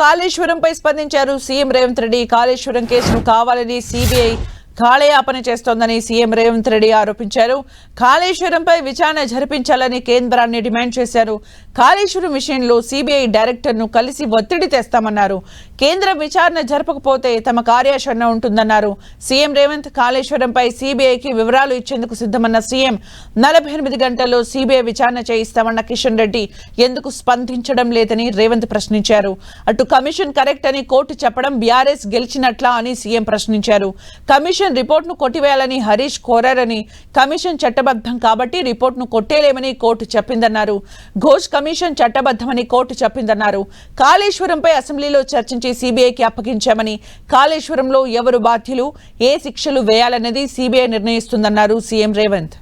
కాళేశ్వరంపై స్పందించారు సీఎం రేవంత్ రెడ్డి. కాళేశ్వరం కేసును కావాలని సిబిఐ కాళయాపన చేస్తోందని సీఎం రేవంత్ రెడ్డి ఆరోపించారు. కాళేశ్వరంపై విచారణ జరిపించాలని కేంద్రాన్ని డిమాండ్ చేశారు. కాళేశ్వరం విషయంలో సిబిఐ డైరెక్టర్ను కలిసి ఒత్తిడి తెస్తామన్నారు. కేంద్రం విచారణ జరపకపోతే తమ కార్యాచరణ ఉంటుందన్నారు. సీఎం రేవంత్ కాళేశ్వరంపై సిబిఐకి వివరాలు ఇచ్చేందుకు సిద్ధమన్న సీఎం 48 గంటల్లో సిబిఐ విచారణ చేయిస్తామన్న కిషన్ రెడ్డి ఎందుకు స్పందించడం లేదని రేవంత్ ప్రశ్నించారు. అటు కమిషన్ కరెక్ట్ అని కోర్టు చెప్పడం బీఆర్ఎస్ గెలిచినట్లా అని సీఎం ప్రశ్నించారు. కమిషన్ రిపోర్ట్ను కొట్టివేయాలని హరీష్ కోరారని, కమిషన్ చట్టబద్ధం కాబట్టి రిపోర్ట్ను కొట్టేలేమని కోర్టు చెప్పిందన్నారు. ఘోష్ కమిషన్ చట్టబద్ధమని కోర్టు చెప్పిందన్నారు. కాళేశ్వరంపై అసెంబ్లీలో చర్చించి సిబిఐకి అప్పగించామని, కాళేశ్వరంలో ఎవరు బాధ్యులు, ఏ శిక్షలు వేయాలన్నది సిబిఐ నిర్ణయిస్తుందన్నారు సీఎం రేవంత్.